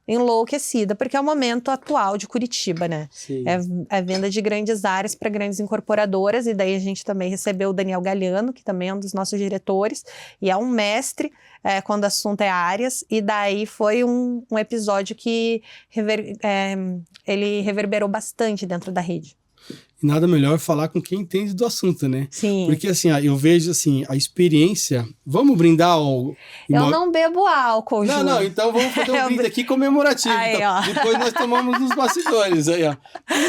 enlouquecida, porque é o momento atual de Curitiba, né? Sim. É venda de grandes áreas para grandes incorporadoras, e daí a gente também recebeu o Daniel Galiano, que também é um dos nossos diretores, e é um mestre quando o assunto é áreas, e daí foi um episódio que ele reverberou bastante dentro da rede. E nada melhor falar com quem entende do assunto, né? Sim. Porque assim, eu vejo assim, a experiência... Vamos brindar ao... Eu não bebo álcool, Ju. Não, então vamos fazer um brinde aqui comemorativo. Aí, então, depois nós tomamos nos bastidores. Aí, ó.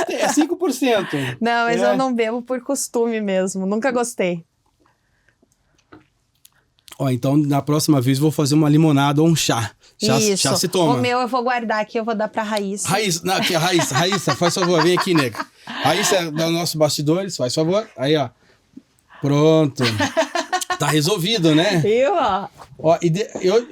É 5%. Não, mas eu não bebo por costume mesmo. Nunca gostei. Então na próxima vez vou fazer uma limonada ou um chá. Chá se toma. O meu eu vou guardar aqui, eu vou dar pra Raíssa. Raíssa, faz favor, vem aqui, nega. Raíssa é dos nossos bastidores, faz favor. Aí, ó. Pronto. Tá resolvido, né? Viu, ó?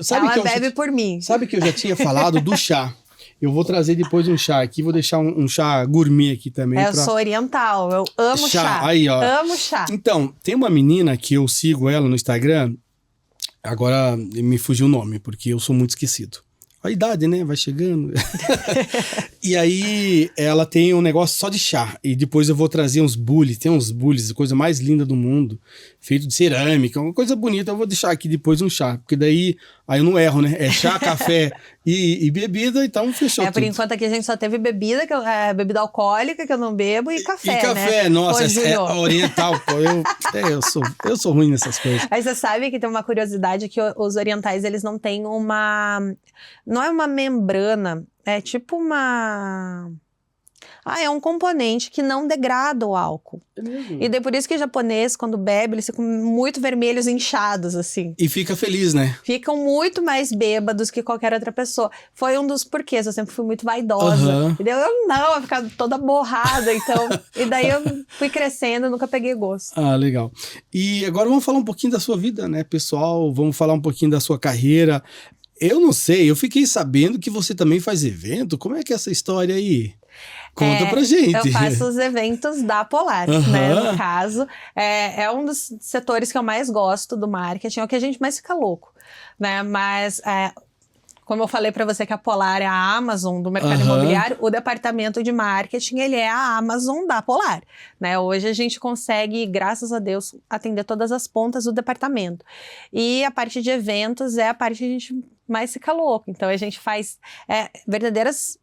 Sabe ela que bebe por mim. Sabe que eu já tinha falado do chá. Eu vou trazer depois um chá aqui, vou deixar um chá gourmet aqui também. Eu sou oriental, eu amo chá. Aí, ó. Amo chá. Então, tem uma menina que eu sigo ela no Instagram, agora me fugiu o nome, porque eu sou muito esquecido. A idade, né? Vai chegando. E aí, ela tem um negócio só de chá. E depois eu vou trazer uns bules. Tem uns bules, a coisa mais linda do mundo. Feito de cerâmica, uma coisa bonita. Eu vou deixar aqui depois um chá. Porque daí, aí eu não erro, né? É chá, café e bebida, então fechou tudo. Por enquanto aqui a gente só teve bebida, bebida alcoólica, que eu não bebo, e café, E café, né? Nossa, é oriental. Pô, eu sou ruim nessas coisas. Aí você sabe que tem uma curiosidade que os orientais, eles não têm uma... Não é uma membrana, é tipo uma... é um componente que não degrada o álcool. É mesmo? E daí por isso que japonês, quando bebe, eles ficam muito vermelhos, inchados, assim. E fica feliz, né? Ficam muito mais bêbados que qualquer outra pessoa. Foi um dos porquês, eu sempre fui muito vaidosa. Uhum. E daí eu ficava toda borrada, então... E daí eu fui crescendo, nunca peguei gosto. Legal. E agora vamos falar um pouquinho da sua vida, né, pessoal? Vamos falar um pouquinho da sua carreira. Eu não sei, eu fiquei sabendo que você também faz evento. Como é que é essa história aí? Conta pra gente. Eu faço os eventos da Polar, né? No caso, é um dos setores que eu mais gosto do marketing, é o que a gente mais fica louco, né? Mas, como eu falei pra você que a Polar é a Amazon do mercado imobiliário, o departamento de marketing, ele é a Amazon da Polar, né? Hoje a gente consegue, graças a Deus, atender todas as pontas do departamento. E a parte de eventos é a parte que a gente mais fica louco. Então, a gente faz verdadeiros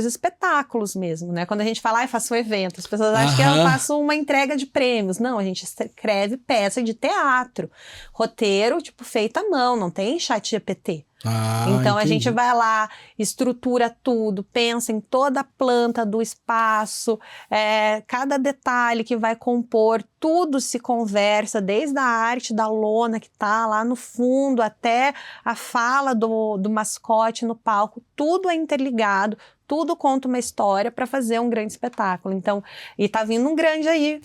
espetáculos mesmo, né? Quando a gente fala, faço um evento, as pessoas acham que eu faço uma entrega de prêmios. Não, a gente escreve peça de teatro, roteiro, feito à mão, não tem chat GPT. Então, entendi. A gente vai lá, estrutura tudo, pensa em toda a planta do espaço, cada detalhe que vai compor, tudo se conversa, desde a arte da lona que tá lá no fundo, até a fala do mascote no palco, tudo é interligado, tudo conta uma história para fazer um grande espetáculo. Então, e tá vindo um grande aí,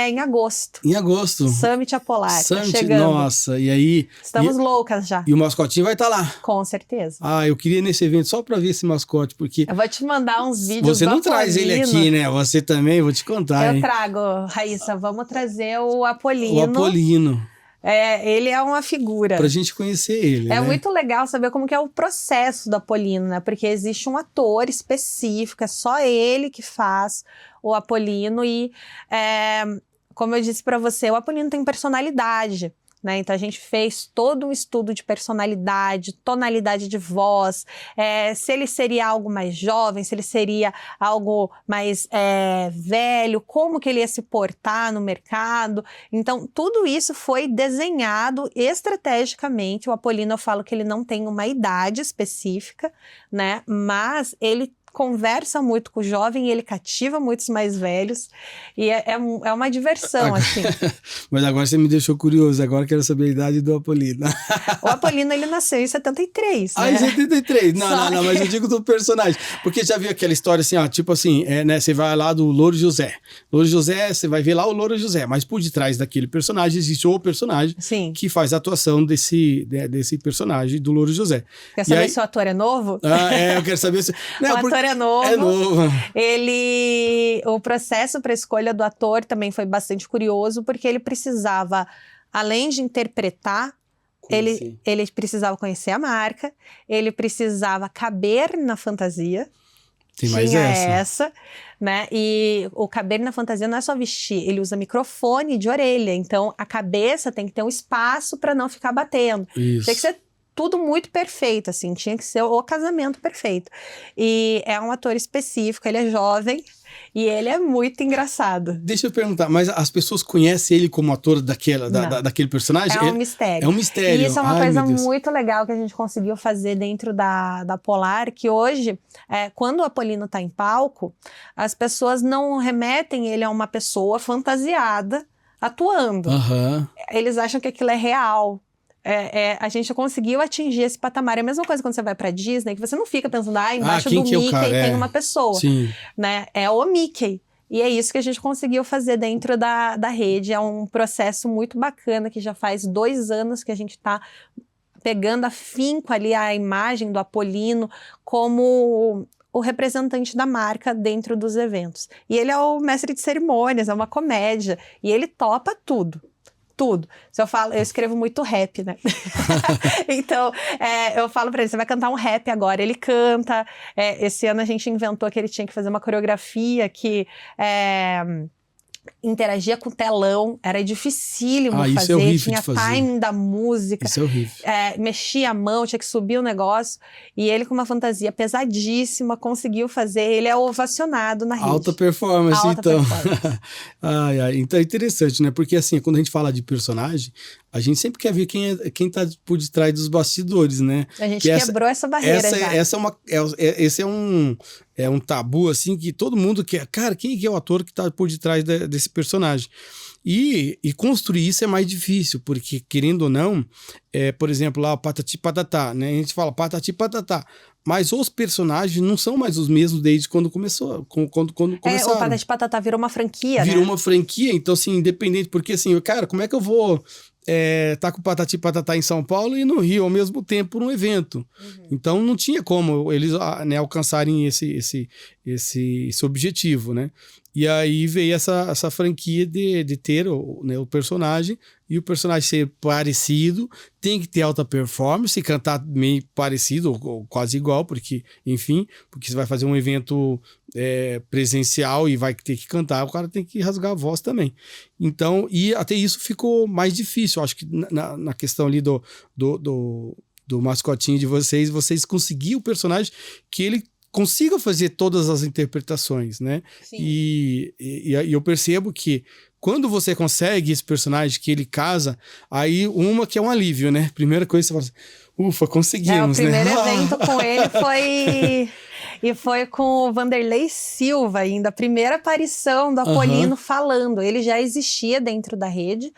em agosto. Em agosto. Summit Apolar, Summit, tá chegando. Nossa, e aí... Estamos loucas já. E o mascotinho vai estar lá. Com certeza. Eu queria ir nesse evento só para ver esse mascote, porque... Eu vou te mandar uns vídeos. Você não traz ele aqui, né? Você também, vou te contar, Eu trago, Raíssa, vamos trazer o Apolino. O Apolino. Ele é uma figura. Pra gente conhecer ele, né? É muito legal saber como que é o processo do Apolino, né? Porque existe um ator específico, é só ele que faz o Apolino e, como eu disse pra você, o Apolino tem personalidade, né? Então a gente fez todo um estudo de personalidade, tonalidade de voz, se ele seria algo mais jovem, se ele seria algo mais velho, como que ele ia se portar no mercado. Então tudo isso foi desenhado estrategicamente. O Apolino, eu falo que ele não tem uma idade específica, né? Mas ele conversa muito com o jovem e ele cativa muitos mais velhos e é uma diversão, assim. Mas agora você me deixou curioso, agora eu quero saber a idade do Apolino. O Apolino, ele nasceu em 73, né? Ah, em 73? Não, mas eu digo do personagem, porque já viu aquela história assim, ó, tipo assim, né, você vai lá do Louro José. Louro José, você vai ver lá o Louro José, mas por detrás daquele personagem existe o personagem Sim. que faz a atuação desse personagem do Louro José. Quer saber se o ator é novo? Eu quero saber se... Não, o ator é novo. É novo. O processo para a escolha do ator também foi bastante curioso, porque ele precisava, além de interpretar, ele precisava conhecer a marca, ele precisava caber na fantasia. Tem mais Tinha essa, né? E o caber na fantasia não é só vestir, ele usa microfone de orelha, então a cabeça tem que ter um espaço para não ficar batendo. Isso. Tem que ser tudo muito perfeito, assim, tinha que ser o casamento perfeito. E é um ator específico, ele é jovem e ele é muito engraçado. Deixa eu perguntar, mas as pessoas conhecem ele como ator daquele personagem? É um mistério. É um mistério. E isso é uma coisa muito legal que a gente conseguiu fazer dentro da Polar, que hoje, quando o Apolino está em palco, as pessoas não remetem ele a uma pessoa fantasiada atuando. Uhum. Eles acham que aquilo é real. A gente conseguiu atingir esse patamar. É a mesma coisa quando você vai pra Disney, que você não fica pensando, embaixo do Mickey tem uma pessoa. Sim. Né? É o Mickey. E é isso que a gente conseguiu fazer dentro da rede. É um processo muito bacana, que já faz 2 anos que a gente tá pegando afinco ali a imagem do Apolino como o representante da marca dentro dos eventos. E ele é o mestre de cerimônias, é uma comédia. E ele topa tudo. Tudo. Eu escrevo muito rap, né? Então, eu falo pra ele, você vai cantar um rap agora. Ele canta. Esse ano a gente inventou que ele tinha que fazer uma coreografia que interagia com o telão, era dificílimo fazer, isso é horrível tinha de fazer. Timing da música. Isso é horrível. Mexia a mão, tinha que subir o negócio. E ele, com uma fantasia pesadíssima, conseguiu fazer. Ele é ovacionado na rede. Alta performance, então. Performance. Então é interessante, né? Porque assim, quando a gente fala de personagem, a gente sempre quer ver quem tá por detrás dos bastidores, né? A gente quebrou essa barreira já. Esse é um tabu, assim, que todo mundo quer. Cara, quem é o ator que tá por detrás desse personagem? E construir isso é mais difícil, porque, querendo ou não, por exemplo, lá o Patati Patatá, né? A gente fala Patati Patatá, mas os personagens não são mais os mesmos desde quando começou. Quando começaram. O Patati Patatá virou uma franquia, Virou né? uma franquia, então, assim, independente, porque, assim, cara, como é que eu vou tá com o Patati Patatá em São Paulo e no Rio ao mesmo tempo num evento? Uhum. Então não tinha como eles alcançarem esse objetivo, né? E aí veio essa franquia de ter o personagem, e o personagem ser parecido, tem que ter alta performance, e cantar meio parecido, ou quase igual, porque você vai fazer um evento presencial e vai ter que cantar, o cara tem que rasgar a voz também. Então, e até isso ficou mais difícil, acho que na questão ali do mascotinho de vocês conseguiram o personagem que ele consiga fazer todas as interpretações, né? Sim. E eu percebo que quando você consegue esse personagem que ele casa, aí que é um alívio, né? Primeira coisa que você fala assim, ufa, conseguimos, né? O primeiro né? evento com ele foi... E foi com o Vanderlei Silva ainda, a primeira aparição do Apolino falando. Ele já existia dentro da rede,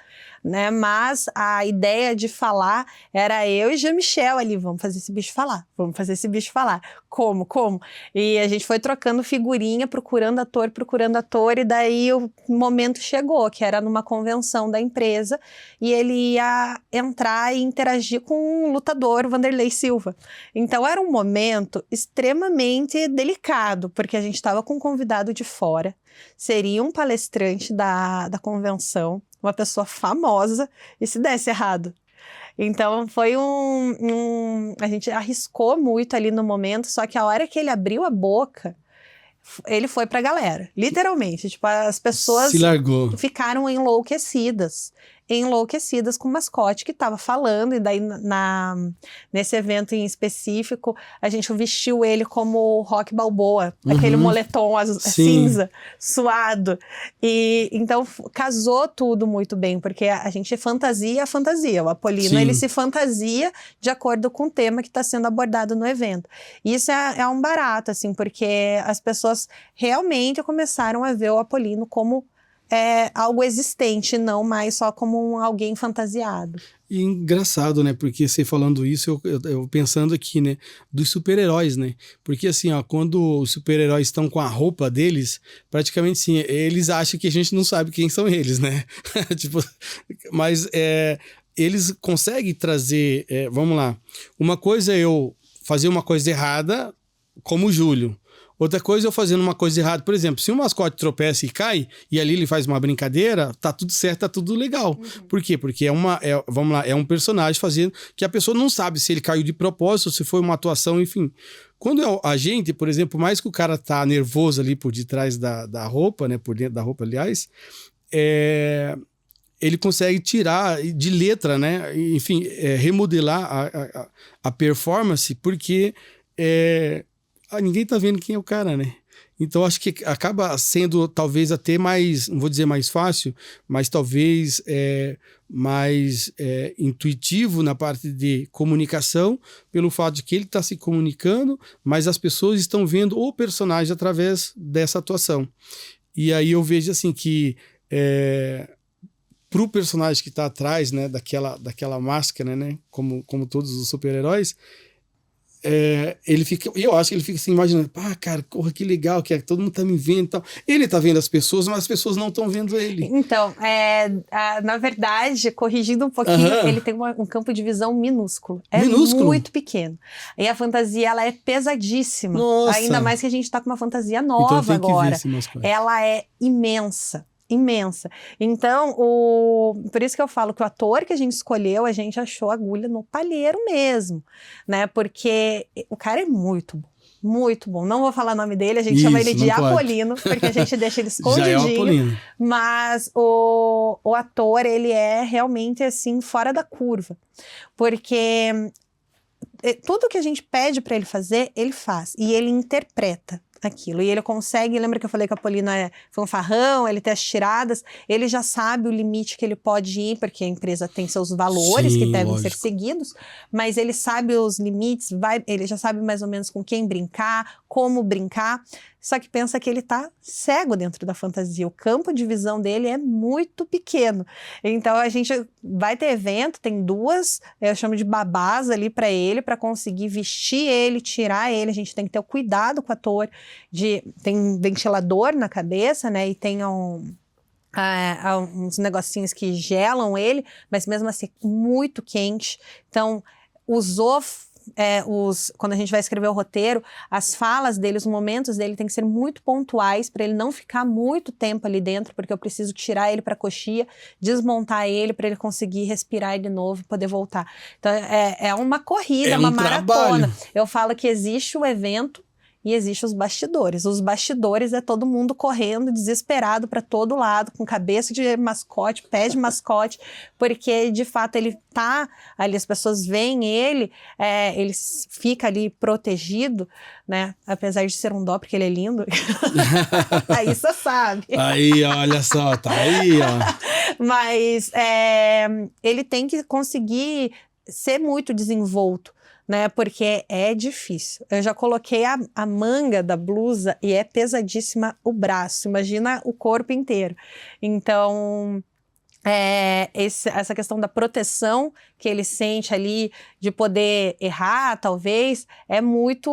né? Mas a ideia de falar era eu e Jean-Michel ali, vamos fazer esse bicho falar, vamos fazer esse bicho falar. Como? E a gente foi trocando figurinha, procurando ator, e daí o momento chegou, que era numa convenção da empresa, e ele ia entrar e interagir com um lutador, o Vanderlei Silva. Então era um momento extremamente extremamente delicado, porque a gente estava com um convidado de fora, seria um palestrante da convenção, uma pessoa famosa, e se desse errado? Então foi a gente arriscou muito ali no momento, só que a hora que ele abriu a boca, ele foi pra galera, literalmente. Tipo, as pessoas se largou. ficaram enlouquecidas com o mascote que estava falando, e daí nesse evento em específico, a gente vestiu ele como Rock Balboa, aquele moletom cinza, suado, e então casou tudo muito bem, porque a gente fantasia a fantasia, o Apollino, ele se fantasia de acordo com o tema que está sendo abordado no evento. E isso é um barato, assim, porque as pessoas realmente começaram a ver o Apollino como algo existente, não mais só como alguém fantasiado. E engraçado, né? Porque você falando isso, eu pensando aqui, né? Dos super-heróis, né? Porque assim, ó, quando os super-heróis estão com a roupa deles, praticamente sim, eles acham que a gente não sabe quem são eles, né? Tipo, mas eles conseguem trazer, vamos lá, uma coisa é eu fazer uma coisa errada, como o Júlio. Outra coisa é eu fazendo uma coisa errada. Por exemplo, se um mascote tropeça e cai, e ali ele faz uma brincadeira, tá tudo certo, tá tudo legal. Por quê? Porque vamos lá, é um personagem fazendo que a pessoa não sabe se ele caiu de propósito, se foi uma atuação, enfim. Quando é a gente, por exemplo, mais que o cara tá nervoso ali por detrás da roupa, né? Por dentro da roupa, aliás, ele consegue tirar de letra, né? Enfim, remodelar a performance, porque ninguém tá vendo quem é o cara, né? Então acho que acaba sendo talvez até mais, não vou dizer mais fácil, mas talvez mais intuitivo na parte de comunicação, pelo fato de que ele está se comunicando, mas as pessoas estão vendo o personagem através dessa atuação. E aí eu vejo assim que pro personagem que está atrás, né, daquela máscara, né, como todos os super-heróis, ele fica, eu acho que ele fica assim imaginando, cara, porra, que legal que todo mundo tá me vendo e tal. Ele tá vendo as pessoas, mas as pessoas não estão vendo ele. Então, na verdade, corrigindo um pouquinho, ele tem um campo de visão minúsculo. Minúsculo? Muito pequeno. E a fantasia, ela é pesadíssima. Nossa. Ainda mais que a gente tá com uma fantasia nova então, agora. Ela é imensa. Então, por isso que eu falo que o ator que a gente escolheu, a gente achou agulha no palheiro mesmo, né? Porque o cara é muito bom. Muito bom. Não vou falar o nome dele, a gente chama ele de Apollino, porque a gente deixa ele escondidinho. Mas o ator, ele é realmente, assim, fora da curva. Porque tudo que a gente pede para ele fazer, ele faz. E ele interpreta aquilo, e ele consegue, lembra que eu falei que a Apollino é fanfarrão, ele tem as tiradas, ele já sabe o limite que ele pode ir, porque a empresa tem seus valores que devem ser seguidos, mas ele sabe os limites, ele já sabe mais ou menos com quem brincar, como brincar, só que pensa que ele tá cego dentro da fantasia, o campo de visão dele é muito pequeno, então a gente vai ter evento, tem duas, eu chamo de babás ali para ele, para conseguir vestir ele, tirar ele, a gente tem que ter o cuidado com o ator, tem um ventilador na cabeça, né, e tem uns negocinhos que gelam ele, mas mesmo assim muito quente, então usou quando a gente vai escrever o roteiro, as falas dele, os momentos dele tem que ser muito pontuais para ele não ficar muito tempo ali dentro, porque eu preciso tirar ele para a coxia, desmontar ele para ele conseguir respirar de novo e poder voltar. Então é uma corrida, uma maratona. Eu falo que existe o evento e existem os bastidores. Os bastidores é todo mundo correndo, desesperado para todo lado, com cabeça de mascote, pé de mascote, porque de fato ele tá ali, as pessoas veem ele fica ali protegido, né? Apesar de ser um dó, porque ele é lindo. Aí você sabe. Aí, olha só, tá aí, ó. Mas ele tem que conseguir ser muito desenvolto, né? Porque é difícil. Eu já coloquei a manga da blusa e é pesadíssima o braço. Imagina o corpo inteiro. Então, essa questão da proteção que ele sente ali, de poder errar, talvez, é muito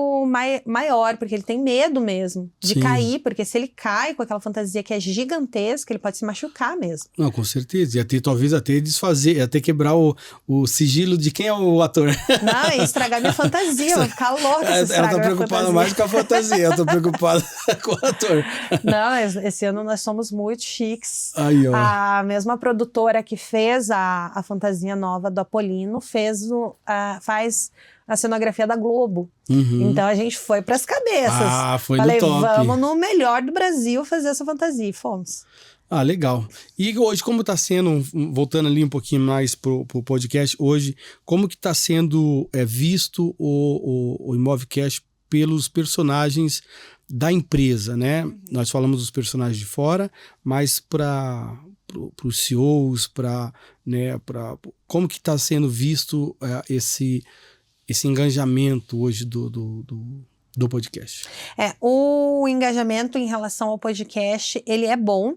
maior, porque ele tem medo mesmo de Sim. cair, porque se ele cai com aquela fantasia que é gigantesca, ele pode se machucar mesmo. Não, com certeza. Ia ter, talvez até desfazer, ia ter quebrar o sigilo de quem é o ator. Não, ia estragar minha fantasia, eu vou ficar louca se Ela estragar tá minha preocupada fantasia. mais com a fantasia, eu tô preocupado com o ator. Não, esse ano nós somos muito chiques. Aí, ó. A mesma produtora que fez a fantasia nova do Apolino faz a cenografia da Globo. Uhum. Então a gente foi pras cabeças. Ah, foi Falei, no top. vamos no melhor do Brasil fazer essa fantasia. E fomos. Ah, legal. E hoje, como tá sendo, voltando ali um pouquinho mais pro podcast, hoje, como que tá sendo visto o Imovecast pelos personagens da empresa, né? Nós falamos dos personagens de fora, mas para os CEOs, né, como que está sendo visto esse engajamento hoje do podcast? O engajamento em relação ao podcast, ele é bom,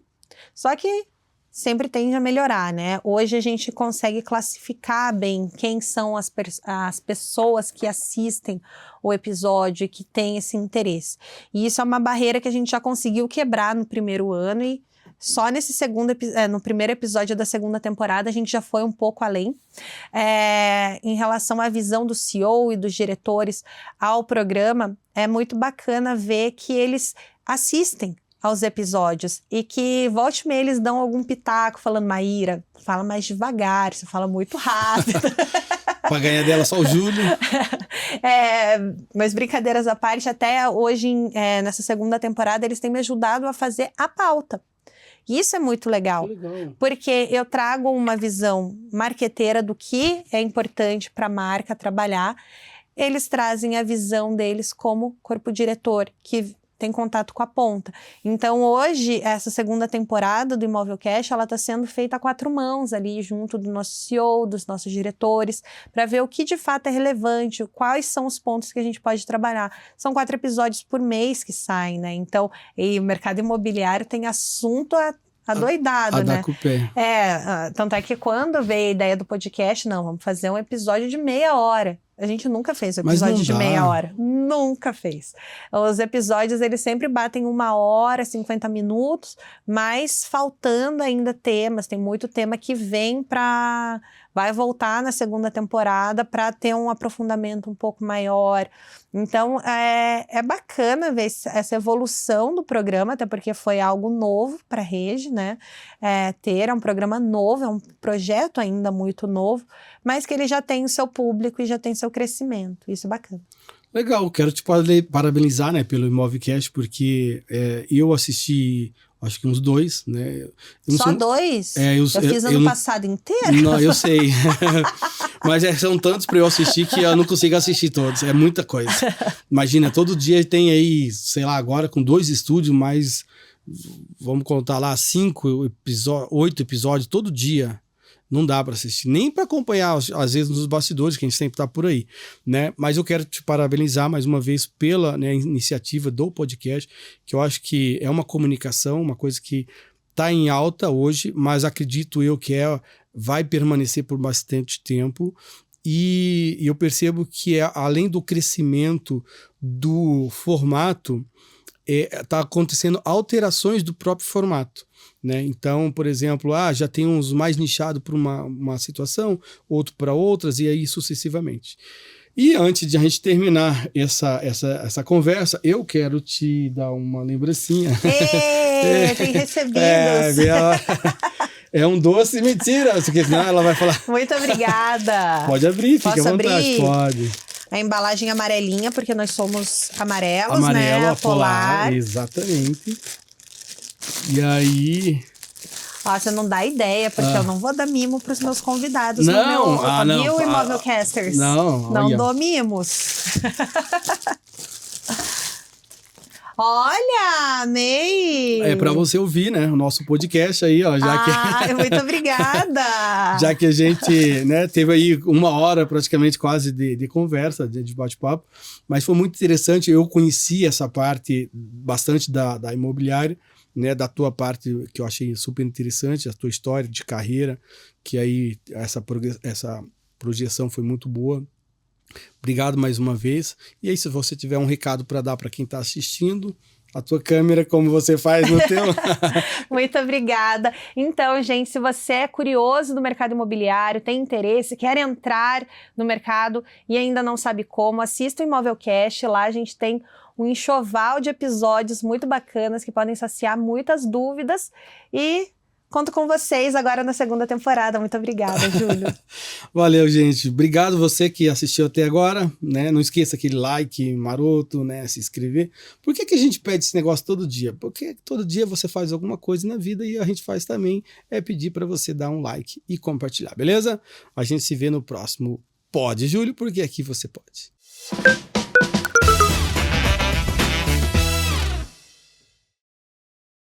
só que sempre tende a melhorar, né? Hoje a gente consegue classificar bem quem são as pessoas que assistem o episódio e que têm esse interesse. E isso é uma barreira que a gente já conseguiu quebrar no primeiro ano e só no primeiro episódio da segunda temporada a gente já foi um pouco além. Em relação à visão do CEO e dos diretores ao programa, é muito bacana ver que eles assistem aos episódios e que volte e meia eles dão algum pitaco falando, Maíra, fala mais devagar, você fala muito rápido. Pra ganhar dela só o Júlio. Mas brincadeiras à parte, até hoje, nessa segunda temporada, eles têm me ajudado a fazer a pauta. Isso é muito legal, porque eu trago uma visão marqueteira do que é importante para a marca trabalhar. Eles trazem a visão deles como corpo diretor, que tem contato com a ponta. Então, hoje, essa segunda temporada do Imovelcast, ela está sendo feita a 4 mãos ali, junto do nosso CEO, dos nossos diretores, para ver o que de fato é relevante, quais são os pontos que a gente pode trabalhar. São 4 episódios por mês que saem, né? Então, o mercado imobiliário tem assunto adoidado, né? Dar com o pé. Tanto é que quando veio a ideia do podcast, não, vamos fazer um episódio de meia hora. A gente nunca fez um episódio de meia hora. Nunca fez. Os episódios, eles sempre batem 1 hora, 50 minutos, mas faltando ainda temas. Tem muito tema que vai voltar na segunda temporada para ter um aprofundamento um pouco maior. Então, é bacana ver essa evolução do programa, até porque foi algo novo para a Rede, né? É um programa novo, é um projeto ainda muito novo, mas que ele já tem o seu público e já tem seu crescimento. Isso é bacana. Legal, quero te parabenizar, né, pelo Imovecast, porque eu assisti, acho que uns 2, né? Só 2? Eu fiz ano passado inteiro? Não, eu sei. Mas são tantos para eu assistir que eu não consigo assistir todos. É muita coisa. Imagina, todo dia tem aí, sei lá, agora com 2 estúdios, mais, vamos contar lá, 8 episódios todo dia. Não dá para assistir, nem para acompanhar, às vezes, nos bastidores, que a gente sempre tá por aí, né? Mas eu quero te parabenizar mais uma vez pela, né, iniciativa do podcast, que eu acho que é uma comunicação, uma coisa que tá em alta hoje, mas acredito eu que vai permanecer por bastante tempo. E eu percebo que, além do crescimento do formato, tá acontecendo alterações do próprio formato, né? Então, por exemplo, já tem uns mais nichados para uma situação, outro para outras, e aí sucessivamente. E antes de a gente terminar essa conversa, eu quero te dar uma lembrancinha. Tem recebidos. É um doce, mentira, porque senão ela vai falar. Muito obrigada. Pode abrir, fique à vontade, abrir? pode. A embalagem amarelinha, porque nós somos amarelos, Amarelo, né? polar, exatamente. E aí... Você não dá ideia, porque eu não vou dar mimo para os meus convidados não, no meu Imovelcasters. Não dou mimos. Olha, amei! É para você ouvir, né? O nosso podcast aí, ó. Muito obrigada! Já que a gente, né, teve aí 1 hora praticamente quase de conversa, de bate-papo, mas foi muito interessante. Eu conheci essa parte bastante da imobiliária, né, da tua parte, que eu achei super interessante, a tua história de carreira, que aí essa projeção foi muito boa. Obrigado mais uma vez. E aí, se você tiver um recado para dar para quem está assistindo, a tua câmera, como você faz no teu. Muito obrigada. Então, gente, se você é curioso do mercado imobiliário, tem interesse, quer entrar no mercado e ainda não sabe como, assista o Imovelcast. Lá a gente tem um enxoval de episódios muito bacanas que podem saciar muitas dúvidas e conto com vocês agora na segunda temporada. Muito obrigada, Júlio. Valeu, gente. Obrigado você que assistiu até agora, né? Não esqueça aquele like maroto, né? Se inscrever. Por que a gente pede esse negócio todo dia? Porque todo dia você faz alguma coisa na vida e a gente faz também pedir para você dar um like e compartilhar, beleza? A gente se vê no próximo Pode, Júlio, porque aqui você pode.